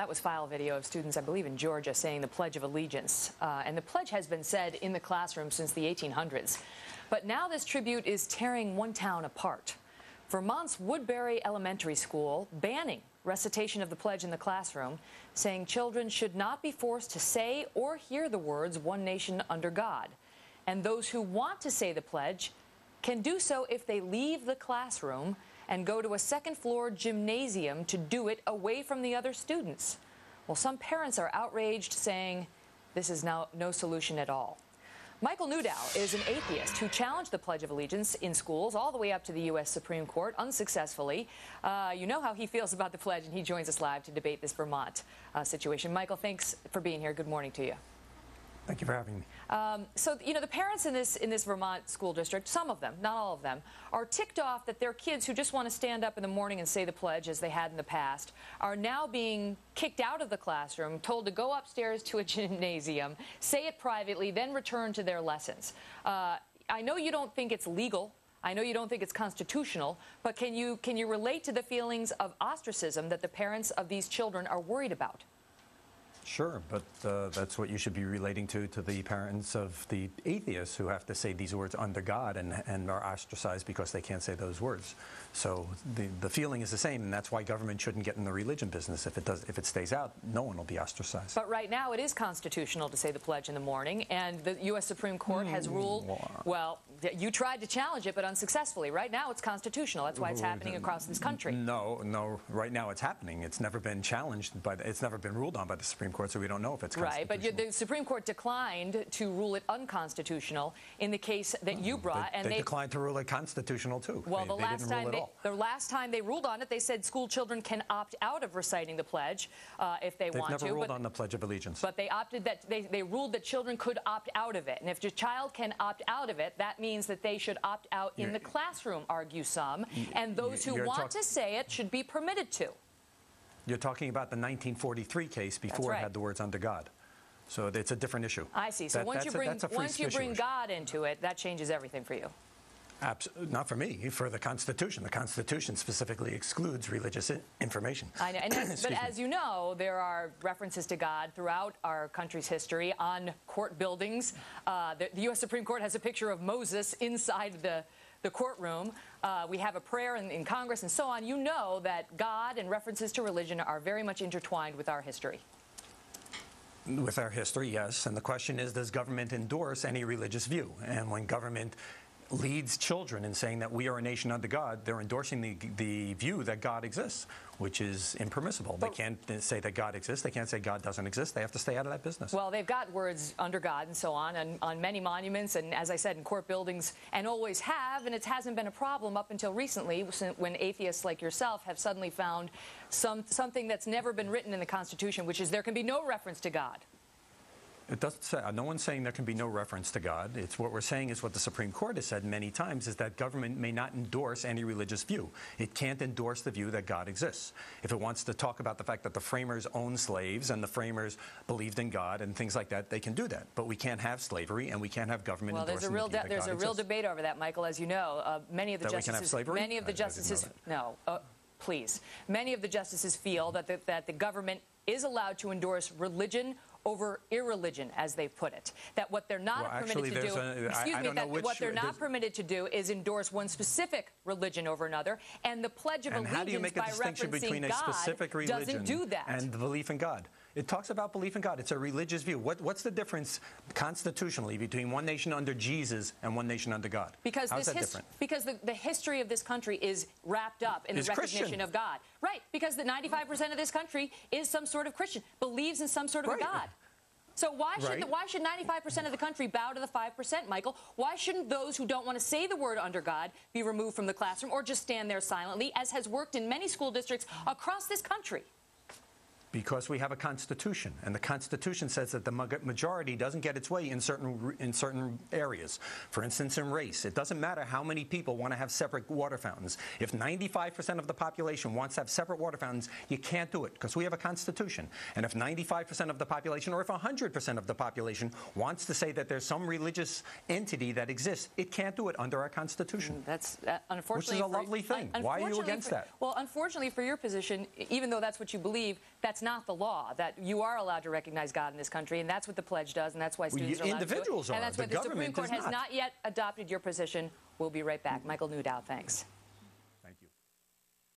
that was file video of students, I believe in Georgia, saying the Pledge of Allegiance. And the pledge has been said in the classroom since the 1800s. But now this tribute is tearing one town apart. Vermont's Woodbury Elementary School banning recitation of the pledge in the classroom, saying children should not be forced to say or hear the words "one nation under God." And those who want to say the pledge can do so if they leave the classroom and go to a second-floor gymnasium to do it away from the other students. Well, some parents are outraged, saying this is now no solution at all. Michaeal Newdows is an atheist who challenged the Pledge of Allegiance in schools all the way up to the U.S. Supreme Court unsuccessfully. You know how he feels about the pledge, and he joins us live to debate this Vermont situation. Michaeal, thanks for being here. Good morning to you. Thank you for having me. So, you know, the parents in this Vermont school district, some of them, not all of them, are ticked off that their kids who just want to stand up in the morning and say the pledge, as they had in the past, are now being kicked out of the classroom, told to go upstairs to a gymnasium, say it privately, then return to their lessons. I know you don't think it's legal. I know you don't think it's constitutional, but can you relate to the feelings of ostracism that the parents of these children are worried about? Sure, but that's what you should be relating to the parents of the atheists who have to say these words under God and are ostracized because they can't say those words. So the feeling is the same, and that's why government shouldn't get in the religion business. If it stays out, no one will be ostracized. But right now it is constitutional to say the pledge in the morning, and the U.S. Supreme Court has ruled, well, you tried to challenge it, but unsuccessfully. Right now it's constitutional. That's why it's happening across this country. No, right now it's happening. It's never been challenged, it's never been ruled on by the Supreme Court, so we don't know if it's constitutional. Right, but the Supreme Court declined to rule it unconstitutional in the case that you brought. They declined to rule it constitutional, too. Well, the last time they ruled on it, they said school children can opt out of reciting the pledge if they want to. They've never ruled on the Pledge of Allegiance. But they opted that they ruled that children could opt out of it. And if your child can opt out of it, that means that they should opt out in the classroom, argue some. And those who want to say it should be permitted to. You're talking about the 1943 case before it had the words under God. So it's a different issue. I see. So once you bring God into it, that changes everything for you. Not for me, for the Constitution. The Constitution specifically excludes religious information. I know, but as you know, there are references to God throughout our country's history on court buildings. The U.S. Supreme Court has a picture of Moses inside the courtroom. We have a prayer in Congress and so on. You know that God and references to religion are very much intertwined with our history. With our history, yes. And the question is, does government endorse any religious view? And when government leads children in saying that we are a nation under God, they're endorsing the view that God exists, which is impermissible. They can't say that God exists. They can't say God doesn't exist. They have to stay out of that business. Well, they've got words under God and so on many monuments, and as I said, in court buildings, and always have, and it hasn't been a problem up until recently when atheists like yourself have suddenly found something that's never been written in the Constitution, which is there can be no reference to God. It doesn't say, no one's saying there can be no reference to God. It's what we're saying is what the Supreme Court has said many times, is that government may not endorse any religious view. It can't endorse the view that God exists. If it wants to talk about the fact that the framers owned slaves and the framers believed in God and things like that, they can do that. But we can't have slavery, and we can't have government endorsing the view that God exists. There's a real debate over that, Michaeal, as you know. Many of the justices, please. Many of the justices feel that the government is allowed to endorse religion over irreligion, as they put it. That what they're not permitted to do, what they're not permitted to do is endorse one specific religion over another. And the Pledge of Allegiance, how do you make a distinction between a specific religion doesn't do that. And the belief in God? It talks about belief in God. It's a religious view. What's the difference constitutionally between one nation under Jesus and one nation under God? Because how's that different? Because the history of this country is wrapped up in the recognition of God. Right, because the 95% of this country is some sort of Christian, believes in some sort of a God. So why should 95% of the country bow to the 5%, Michaeal? Why shouldn't those who don't want to say the word under God be removed from the classroom or just stand there silently, as has worked in many school districts across this country? Because we have a Constitution, and the Constitution says that the majority doesn't get its way in certain areas. For instance, in race, it doesn't matter how many people want to have separate water fountains. If 95% of the population wants to have separate water fountains, you can't do it, because we have a Constitution. And if 95% of the population, or if 100% of the population wants to say that there's some religious entity that exists, it can't do it under our Constitution. That's unfortunately, which is a lovely thing. Why are you against that? Well, unfortunately for your position, even though that's what you believe, that's that's not the law, that you are allowed to recognize God in this country, and that's what the pledge does, and that's why students are allowed individuals to do it. are. And that's why the Supreme Court has not yet adopted your position. We'll be right back. Michaeal Newdows, thanks.